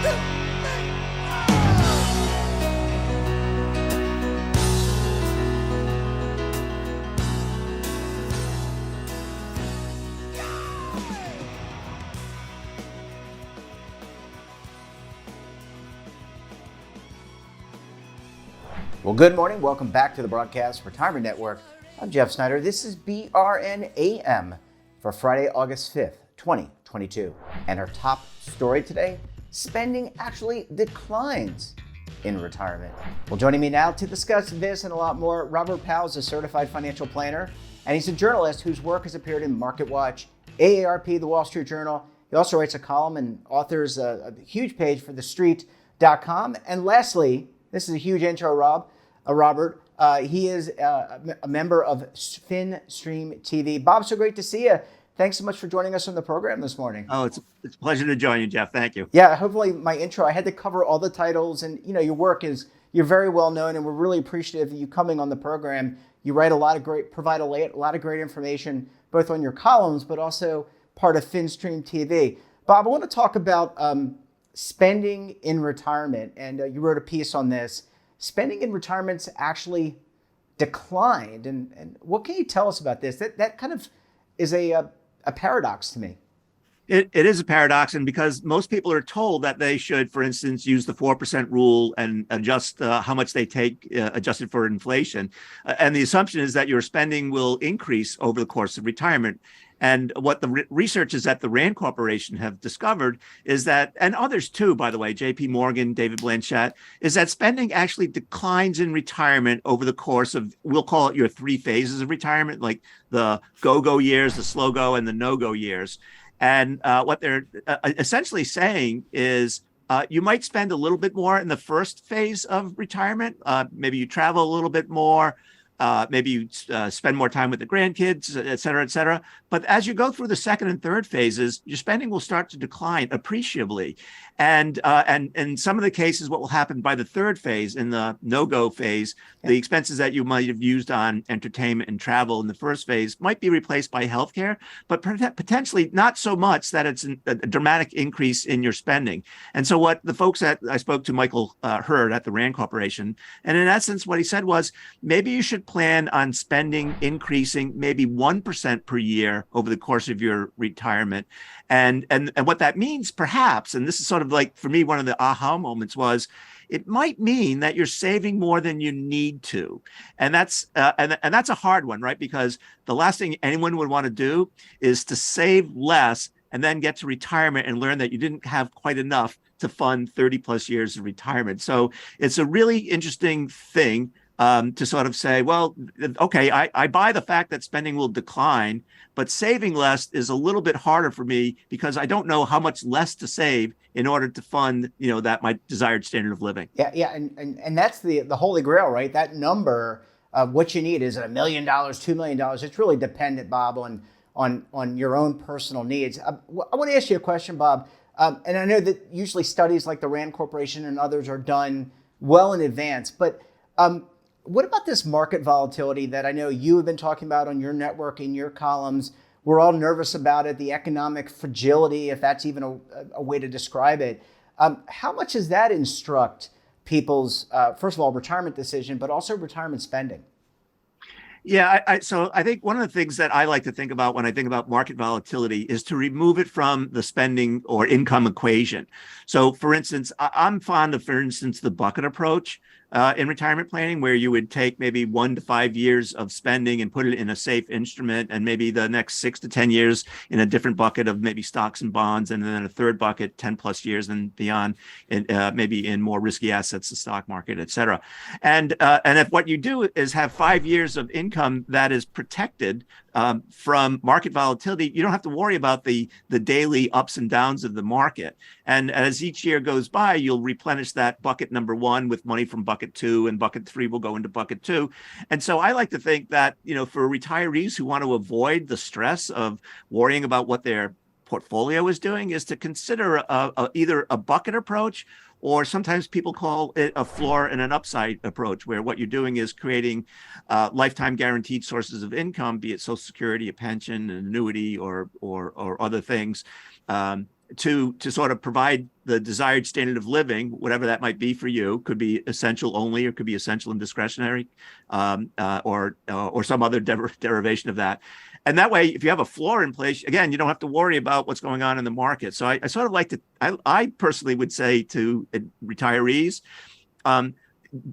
Well, good morning. Welcome back to the Broadcast Retirement Network. I'm Jeff Snyder. This is BRN AM for Friday, August 5th, 2022. And our top story today, spending actually declines in retirement. Well, joining me now to discuss this and a lot more, Robert Powell is a certified financial planner, and he's a journalist whose work has appeared in MarketWatch, AARP, The Wall Street Journal. He also writes a column and authors a huge page for TheStreet.com. And lastly, this is a huge intro, Robert. He is a member of FinStream TV. Bob, so great to see you. Thanks so much for joining us on the program this morning. Oh, it's a pleasure to join you, Jeff. Thank you. Yeah, hopefully my intro, I had to cover all the titles, and your work you're very well known, and we're really appreciative of you coming on the program. You write provide a lot of great information, both on your columns, but also part of FinStream TV. Bob, I want to talk about spending in retirement, and you wrote a piece on this. Spending in retirement's actually declined, and what can you tell us about this? That kind of is a paradox to me. It is a paradox, and because most people are told that they should, for instance, use the 4% rule and adjust how much they take adjusted for inflation, and the assumption is that your spending will increase over the course of retirement. And what the researchers at the RAND Corporation have discovered is that, and others too, by the way, JP Morgan, David Blanchett, is that spending actually declines in retirement over the course of, we'll call it your 3 phases of retirement, like the go-go years, the slow-go, and the no-go years. And what they're essentially saying is you might spend a little bit more in the first phase of retirement. Maybe you travel a little bit more. Maybe you spend more time with the grandkids, et cetera, et cetera. But as you go through the second and third phases, your spending will start to decline appreciably. And in some of the cases, what will happen by the third phase, in the no-go phase, the expenses that you might have used on entertainment and travel in the first phase might be replaced by healthcare, but potentially not so much that it's a dramatic increase in your spending. And so what the folks that I spoke to, Michael Hurd at the RAND Corporation, and in essence, what he said was, maybe you should plan on spending increasing maybe 1% per year over the course of your retirement. And what that means, perhaps, and this is sort of like, for me, one of the aha moments was, it might mean that you're saving more than you need to. And that's a hard one, right? Because the last thing anyone would want to do is to save less and then get to retirement and learn that you didn't have quite enough to fund 30 plus years of retirement. So it's a really interesting thing to sort of say, well, okay, I buy the fact that spending will decline, but saving less is a little bit harder for me because I don't know how much less to save in order to fund, that my desired standard of living. Yeah, and that's the holy grail, right? That number of what you need, is it $1 million, $2 million? It's really dependent, Bob, on your own personal needs. I want to ask you a question, Bob, and I know that usually studies like the RAND Corporation and others are done well in advance, but what about this market volatility that I know you have been talking about on your network, in your columns? We're all nervous about it, the economic fragility, if that's even a way to describe it. How much does that instruct people's, first of all, retirement decision, but also retirement spending? Yeah, so I think one of the things that I like to think about when I think about market volatility is to remove it from the spending or income equation. So, for instance, I'm fond of, for instance, the bucket approach in retirement planning, where you would take maybe 1 to 5 years of spending and put it in a safe instrument, and maybe the next 6 to 10 years in a different bucket of maybe stocks and bonds, and then a third bucket 10 plus years and beyond, maybe in more risky assets, the stock market, et cetera. And if what you do is have 5 years of income that is protected from market volatility, you don't have to worry about the daily ups and downs of the market. And as each year goes by, you'll replenish that bucket number 1 with money from bucket 2, and bucket 3 will go into bucket 2. And so I like to think that, for retirees who want to avoid the stress of worrying about what their portfolio is doing, is to consider either a bucket approach, or sometimes people call it a floor and an upside approach, where what you're doing is creating lifetime guaranteed sources of income, be it Social Security, a pension, an annuity, or other things. to sort of provide the desired standard of living, whatever that might be for you. Could be essential only, or could be essential and discretionary, or some other derivation of that. And that way, if you have a floor in place, again, you don't have to worry about what's going on in the market. So I sort of like to, I personally would say to retirees,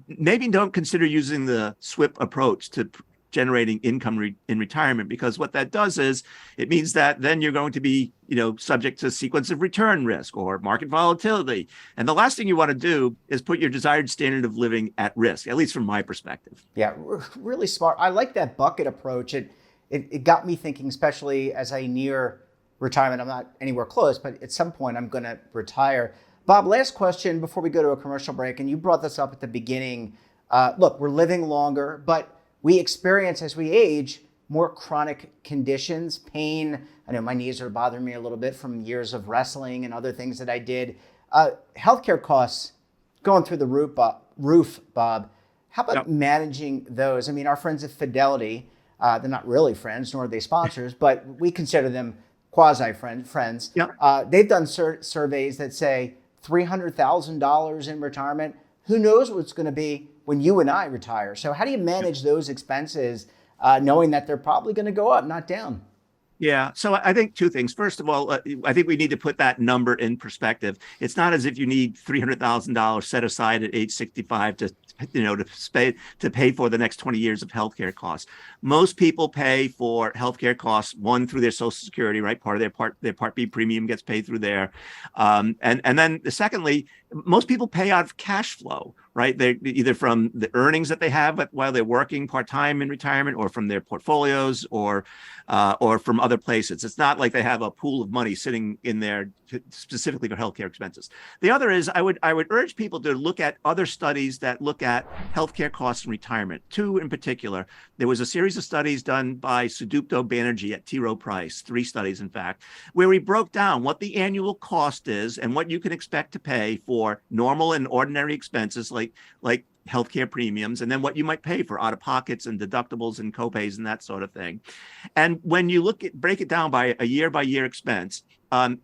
maybe don't consider using the SWIP approach to generating income in retirement, because what that does is it means that then you're going to be, subject to sequence of return risk or market volatility. And the last thing you want to do is put your desired standard of living at risk, at least from my perspective. Yeah, really smart. I like that bucket approach. It got me thinking, especially as I near retirement. I'm not anywhere close, but at some point I'm going to retire. Bob, last question before we go to a commercial break. And you brought this up at the beginning. Look, we're living longer, but we experience, as we age, more chronic conditions, pain. I know my knees are bothering me a little bit from years of wrestling and other things that I did. Healthcare costs going through the roof, Bob. How about managing those? I mean, our friends at Fidelity, they're not really friends, nor are they sponsors, but we consider them quasi-friends. Yep. They've done surveys that say $300,000 in retirement. Who knows what it's going to be when you and I retire? So how do you manage those expenses, knowing that they're probably going to go up, not down? Yeah. So I think two things. First of all, I think we need to put that number in perspective. It's not as if you need $300,000 set aside at age 65 to pay for the next 20 years of healthcare costs. Most people pay for healthcare costs, one, through their Social Security, right? Part of their Part B premium gets paid through there. And then secondly, most people pay out of cash flow, right? They're either from the earnings that they have while they're working part-time in retirement, or from their portfolios, or from other places. It's not like they have a pool of money sitting in there specifically for healthcare expenses. The other is I would urge people to look at other studies that look at healthcare costs in retirement. Two in particular. There was a series of studies done by Sudipto Banerjee at T. Rowe Price, 3 studies in fact, where we broke down what the annual cost is and what you can expect to pay for normal and ordinary expenses like healthcare premiums, and then what you might pay for out-of-pockets and deductibles and copays and that sort of thing. And when you break it down by a year-by-year expense,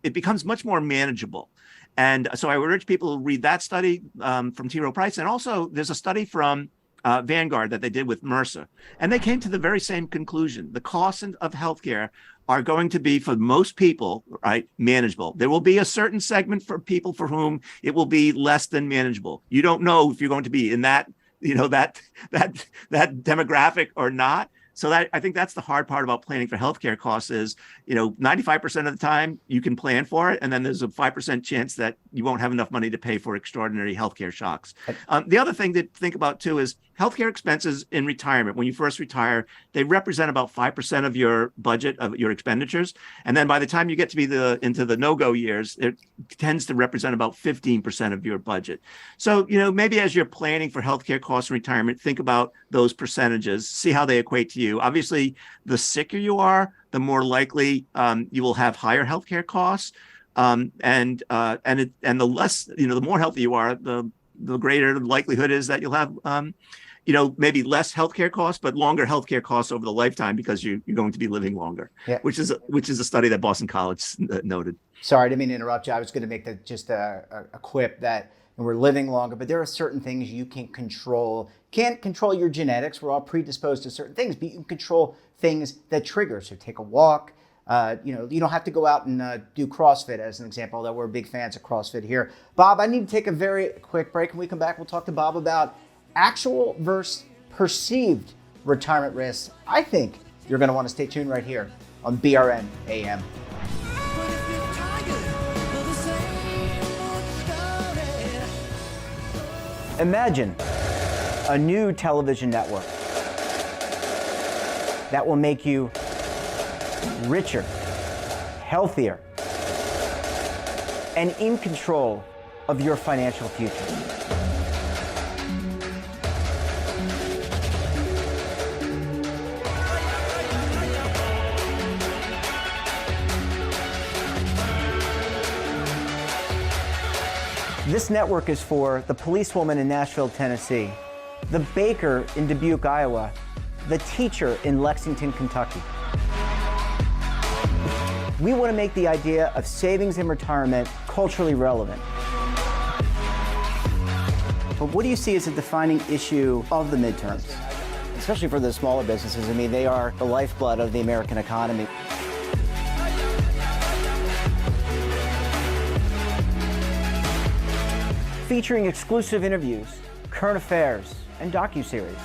it becomes much more manageable. And so I would urge people to read that study from T. Rowe Price. And also there's a study from Vanguard that they did with Mercer. And they came to the very same conclusion. The costs of healthcare are going to be, for most people, right, manageable. There will be a certain segment for people for whom it will be less than manageable. You don't know if you're going to be in that demographic or not. So I think that's the hard part about planning for healthcare costs is, 95% of the time you can plan for it. And then there's a 5% chance that you won't have enough money to pay for extraordinary healthcare shocks. The other thing to think about too is healthcare expenses in retirement. When you first retire, they represent about 5% of your budget, of your expenditures. And then by the time you get to be into the no-go years, it tends to represent about 15% of your budget. So, maybe as you're planning for healthcare costs in retirement, think about those percentages, see how they equate to you. Obviously, the sicker you are, the more likely you will have higher healthcare costs, and the less, the more healthy you are, the greater the likelihood is that you'll have, maybe less healthcare costs, but longer healthcare costs over the lifetime because you're going to be living longer. Yeah. which is a study that Boston College noted. Sorry, I didn't mean to interrupt you. I was going to make a quip that we're living longer, but there are certain things you can control. Can't control your genetics. We're all predisposed to certain things, but you can control things that trigger. So take a walk. You don't have to go out and do CrossFit as an example, although we're big fans of CrossFit here. Bob, I need to take a very quick break. When we come back, we'll talk to Bob about actual versus perceived retirement risks. I think you're going to want to stay tuned right here on BRN AM. Imagine a new television network that will make you richer, healthier, and in control of your financial future. This network is for the policewoman in Nashville, Tennessee, the baker in Dubuque, Iowa, the teacher in Lexington, Kentucky. We want to make the idea of savings in retirement culturally relevant. But what do you see as a defining issue of the midterms? Especially for the smaller businesses. I mean, they are the lifeblood of the American economy. Featuring exclusive interviews, current affairs, and docuseries.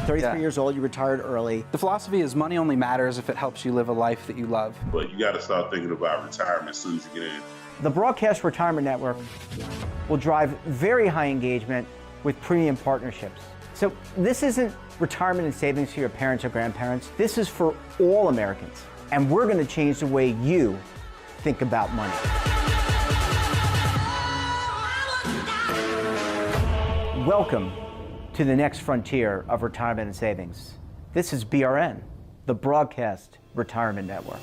33 years old, you retired early. The philosophy is money only matters if it helps you live a life that you love. But you got to start thinking about retirement as soon as you get in. The Broadcast Retirement Network will drive very high engagement with premium partnerships. So this isn't retirement and savings for your parents or grandparents. This is for all Americans. And we're going to change the way you think about money. Welcome to the next frontier of retirement and savings. This is BRN, the Broadcast Retirement Network.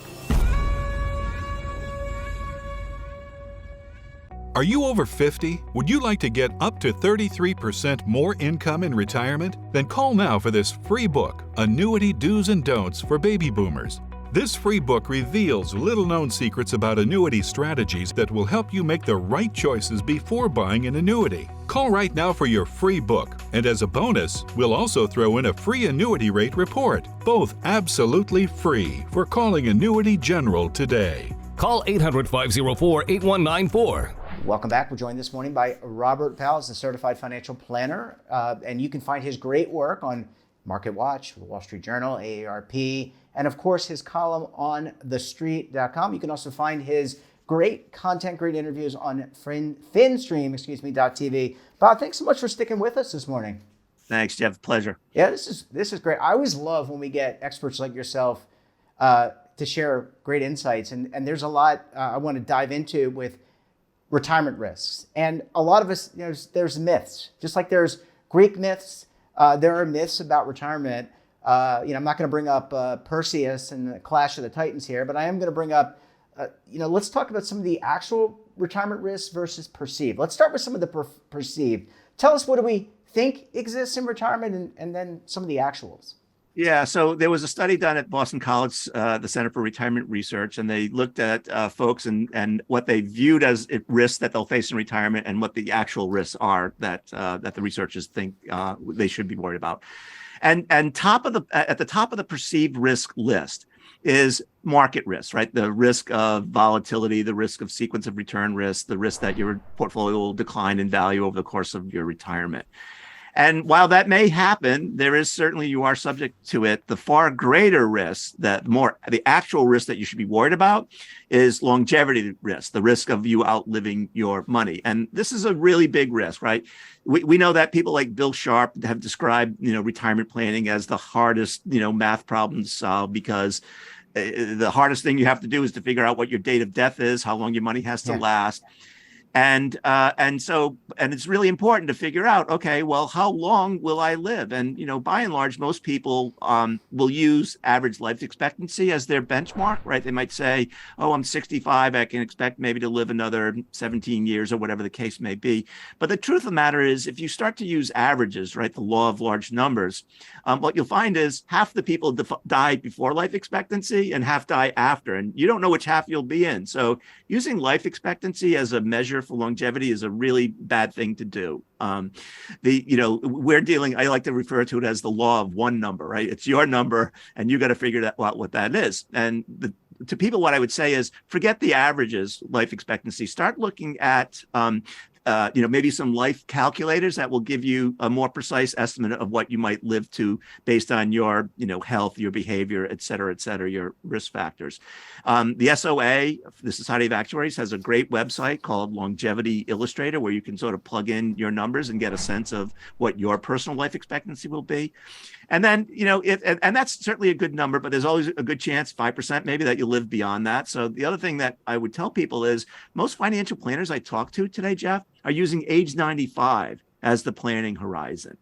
Are you over 50? Would you like to get up to 33% more income in retirement? Then call now for this free book, Annuity Do's and Don'ts for Baby Boomers. This free book reveals little-known secrets about annuity strategies that will help you make the right choices before buying an annuity. Call right now for your free book, and as a bonus, we'll also throw in a free annuity rate report, both absolutely free for calling Annuity General today. Call 800-504-8194. Welcome back. We're joined this morning by Robert Powell, a certified financial planner, and you can find his great work on Market Watch, Wall Street Journal, AARP, and of course his column on thestreet.com. You can also find his great content, great interviews on finstream.tv. Bob, thanks so much for sticking with us this morning. Thanks, Jeff. Pleasure. Yeah, this is great. I always love when we get experts like yourself to share great insights, and there's a lot I want to dive into with retirement risks. And a lot of us, there's myths, just like there's Greek myths. There are myths about retirement. I'm not going to bring up Perseus and the Clash of the Titans here, but I am going to bring up, let's talk about some of the actual retirement risks versus perceived. Let's start with some of the perceived. Tell us, what do we think exists in retirement, and then some of the actuals. Yeah, so there was a study done at Boston College, the Center for Retirement Research, and they looked at folks and what they viewed as risks that they'll face in retirement and what the actual risks are that the researchers think they should be worried about. And at the top of the perceived risk list is market risk, right? The risk of volatility, the risk of sequence of return risk, the risk that your portfolio will decline in value over the course of your retirement. And while that may happen, there is certainly, you are subject to it. The far greater risk, the actual risk that you should be worried about is longevity risk, the risk of you outliving your money. And this is a really big risk, right? We know that people like Bill Sharp have described, retirement planning as the hardest, math problem to solve, because the hardest thing you have to do is to figure out what your date of death is, how long your money has to last. And it's really important to figure out, okay, well, how long will I live? And, by and large, most people will use average life expectancy as their benchmark, right? They might say, oh, I'm 65. I can expect maybe to live another 17 years or whatever the case may be. But the truth of the matter is, if you start to use averages, right, the law of large numbers, what you'll find is half the people die before life expectancy and half die after. And you don't know which half you'll be in. So using life expectancy as a measure for longevity is a really bad thing to do. I like to refer to it as the law of one number, right? It's your number, and you got to figure out what that is. And to people, what I would say is, forget the averages, life expectancy. Start looking at maybe some life calculators that will give you a more precise estimate of what you might live to based on your, health, your behavior, et cetera, your risk factors. The SOA, the Society of Actuaries, has a great website called Longevity Illustrator, where you can sort of plug in your numbers and get a sense of what your personal life expectancy will be. And then, and that's certainly a good number, but there's always a good chance, 5% maybe, that you live beyond that. So the other thing that I would tell people is, most financial planners I talk to today, Jeff, are using age 95 as the planning horizon.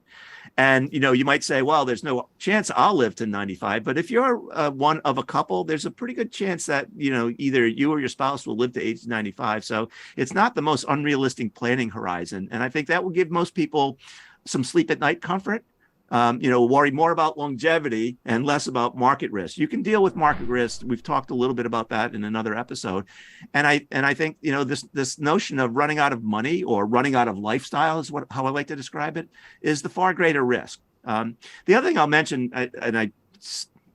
And, you might say, well, there's no chance I'll live to 95. But if you're one of a couple, there's a pretty good chance that, either you or your spouse will live to age 95. So it's not the most unrealistic planning horizon. And I think that will give most people some sleep at night comfort. worry more about longevity and less about market risk. You can deal with market risk. We've talked a little bit about that in another episode. And I think, this notion of running out of money or running out of lifestyle is how I like to describe it, is the far greater risk. The other thing I'll mention, and I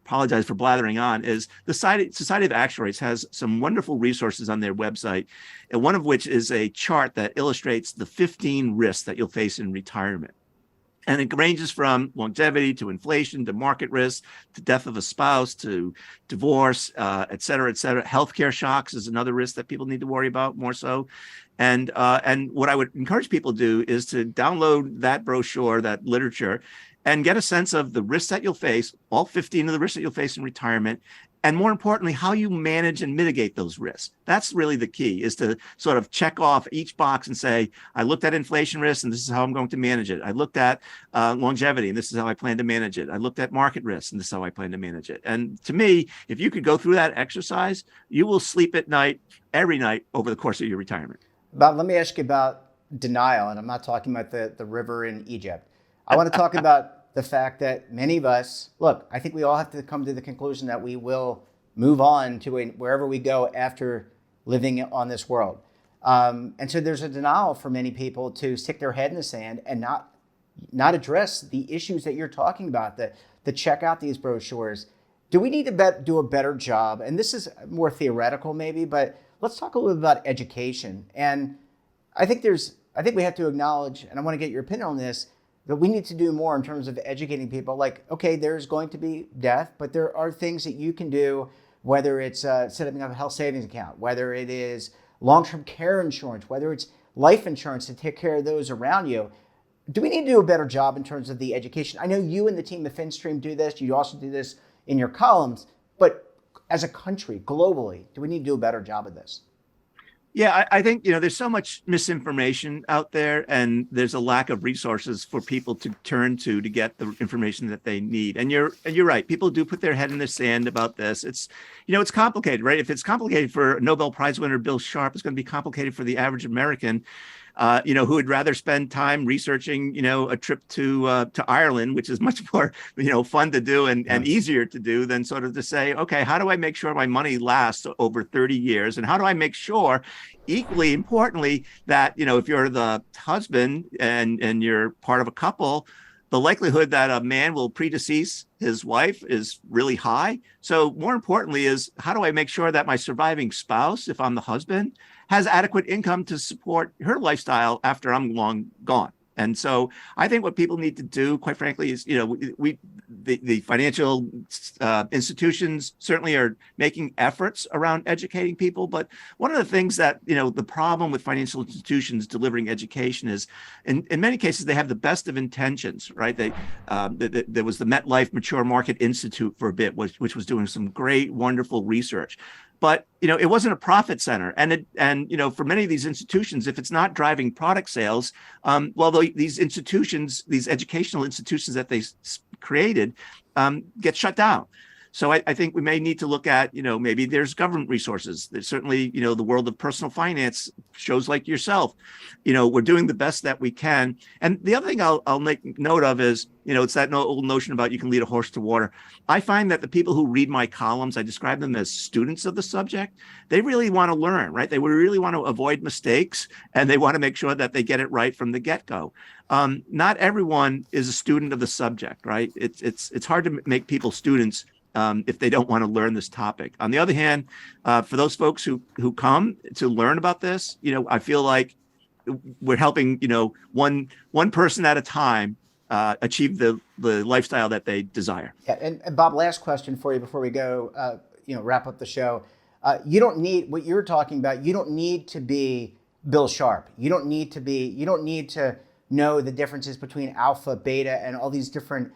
apologize for blathering on, is the Society of Actuaries has some wonderful resources on their website, and one of which is a chart that illustrates the 15 risks that you'll face in retirement. And it ranges from longevity to inflation to market risk to death of a spouse to divorce, et cetera, et cetera. Healthcare shocks is another risk that people need to worry about more so. And what I would encourage people to do is to download that brochure, that literature, and get a sense of the risks that you'll face, all 15 of the risks that you'll face in retirement, and more importantly, how you manage and mitigate those risks. That's really the key, is to sort of check off each box and say, I looked at inflation risk and this is how I'm going to manage it. I looked at longevity and this is how I plan to manage it. I looked at market risk and this is how I plan to manage it. And to me, if you could go through that exercise, you will sleep at night, every night over the course of your retirement. Bob, let me ask you about denial, and I'm not talking about the river in Egypt. I want to talk about the fact that many of us, look, I think we all have to come to the conclusion that we will move on to wherever we go after living on this world. And so there's a denial for many people to stick their head in the sand and not address the issues that you're talking about, to check out these brochures. Do we need to do a better job? And this is more theoretical maybe, but let's talk a little bit about education. And I think we have to acknowledge, and I want to get your opinion on this, that we need to do more in terms of educating people. Like, okay, there's going to be death, but there are things that you can do, whether it's setting up a health savings account, whether it is long-term care insurance, whether it's life insurance to take care of those around you. Do we need to do a better job in terms of the education? I know you and the team at FinStream do this. You also do this in your columns, but as a country, globally, do we need to do a better job of this? Yeah, I think, there's so much misinformation out there, and there's a lack of resources for people to turn to get the information that they need. And you're right. People do put their head in the sand about this. It's complicated, right? If it's complicated for Nobel Prize winner Bill Sharp, it's going to be complicated for the average American, who would rather spend time researching, a trip to Ireland, which is much more, fun to do and easier to do than sort of to say, okay, how do I make sure my money lasts over 30 years? And how do I make sure, equally importantly, that, if you're the husband and you're part of a couple, the likelihood that a man will predecease his wife is really high. So more importantly is, how do I make sure that my surviving spouse, if I'm the husband, has adequate income to support her lifestyle after I'm long gone? And so I think what people need to do, quite frankly, is, the financial institutions certainly are making efforts around educating people. But one of the things that, the problem with financial institutions delivering education is, in many cases, they have the best of intentions, right? There was the MetLife Mature Market Institute for a bit, which was doing some great, wonderful research. But, it wasn't a profit center. And for many of these institutions, if it's not driving product sales, these institutions, these educational institutions that they created, get shut down. So I think we may need to look at, maybe there's government resources. There's certainly, the world of personal finance, shows like yourself, we're doing the best that we can. And the other thing I'll make note of is, it's that old notion about you can lead a horse to water. I find that the people who read my columns, I describe them as students of the subject. They really want to learn, right? They really want to avoid mistakes, and they want to make sure that they get it right from the get-go. Not everyone is a student of the subject, right? It's hard to make people students if they don't want to learn this topic. On the other hand, for those folks who come to learn about this, I feel like we're helping, one person at a time achieve the lifestyle that they desire. Yeah, and Bob, last question for you before we go, wrap up the show. You don't need what you're talking about. You don't need to be Bill Sharp. You don't need to know the differences between alpha, beta, and all these different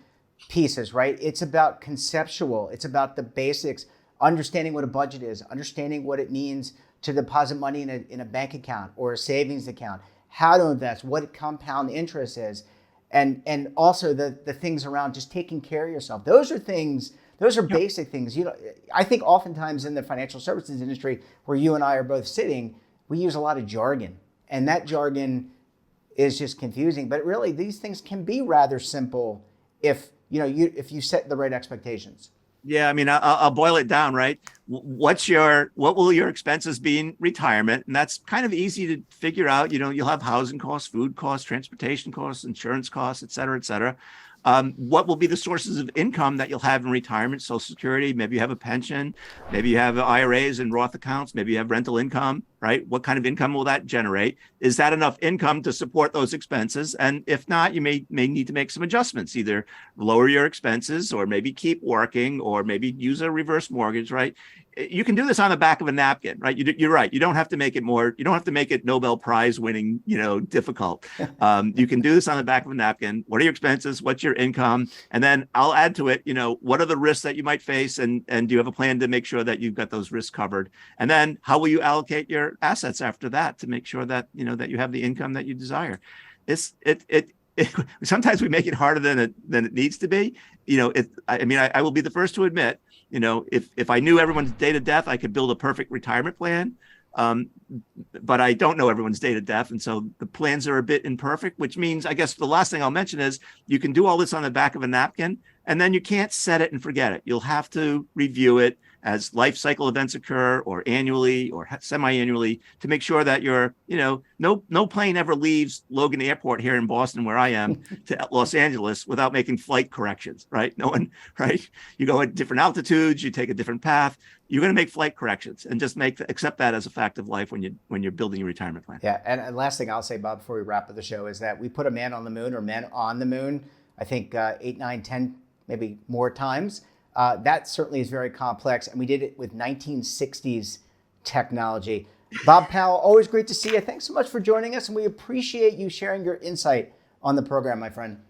pieces, right? It's about conceptual. It's about the basics, understanding what a budget is, understanding what it means to deposit money in a bank account or a savings account, how to invest, what compound interest is, and also the things around just taking care of yourself. Those are basic things. I think oftentimes in the financial services industry, where you and I are both sitting, we use a lot of jargon, and that jargon is just confusing. But really, these things can be rather simple if if you set the right expectations. Yeah, I mean, I'll boil it down, right? What will your expenses be in retirement? And that's kind of easy to figure out. You'll have housing costs, food costs, transportation costs, insurance costs, et cetera, et cetera. What will be the sources of income that you'll have in retirement? Social Security, maybe you have a pension, maybe you have IRAs and Roth accounts, maybe you have rental income, right? What kind of income will that generate? Is that enough income to support those expenses? And if not, you may need to make some adjustments, either lower your expenses or maybe keep working or maybe use a reverse mortgage, right? You can do this on the back of a napkin, right? You're right. You don't have to make it Nobel Prize winning, difficult. You can do this on the back of a napkin. What are your expenses? What's your income? And then I'll add to it, what are the risks that you might face? And do you have a plan to make sure that you've got those risks covered? And then how will you allocate your assets after that to make sure that, that you have the income that you desire? Sometimes we make it harder than it needs to be. I will be the first to admit, if I knew everyone's date of death, I could build a perfect retirement plan. But I don't know everyone's date of death. And so the plans are a bit imperfect, which means, I guess the last thing I'll mention is you can do all this on the back of a napkin, and then you can't set it and forget it. You'll have to review it as life cycle events occur, or annually or semi-annually, to make sure that no plane ever leaves Logan Airport here in Boston, where I am, to Los Angeles without making flight corrections, right? No one, right? You go at different altitudes, you take a different path. You're going to make flight corrections, and just accept that as a fact of life when you're building your retirement plan. Yeah, and last thing I'll say, Bob, before we wrap up the show, is that we put a man on the moon, or men on the moon, I think 8, 9, 10, maybe more times. That certainly is very complex, and we did it with 1960s technology. Bob Powell, always great to see you. Thanks so much for joining us, and we appreciate you sharing your insight on the program, my friend.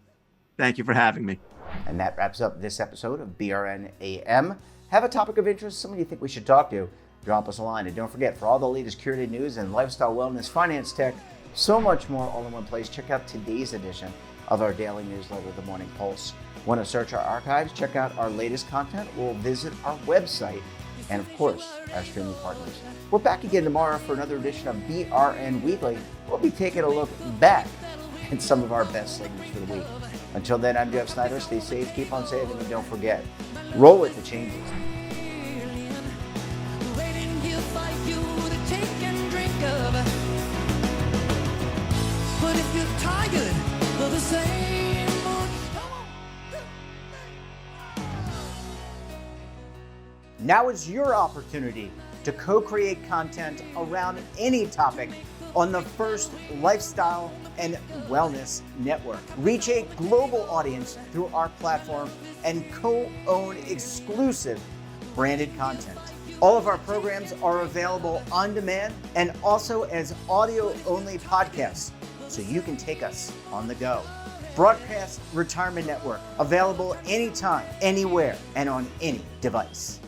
Thank you for having me. And that wraps up this episode of BRN AM. Have a topic of interest, someone you think we should talk to, drop us a line. And don't forget, for all the latest curated news and lifestyle, wellness, finance, tech, so much more all in one place, check out today's edition of our daily newsletter, The Morning Pulse. Want to search our archives, check out our latest content, or visit our website, and of course, our streaming partners. We're back again tomorrow for another edition of BRN Weekly. We'll be taking a look back at some of our best segments for the week. Until then, I'm Jeff Snyder. Stay safe, keep on saving, and don't forget, roll with the changes. Now is your opportunity to co-create content around any topic on the first lifestyle and wellness network. Reach a global audience through our platform and co-own exclusive branded content. All of our programs are available on demand and also as audio-only podcasts, so you can take us on the go. Broadcast Retirement Network, available anytime, anywhere, and on any device.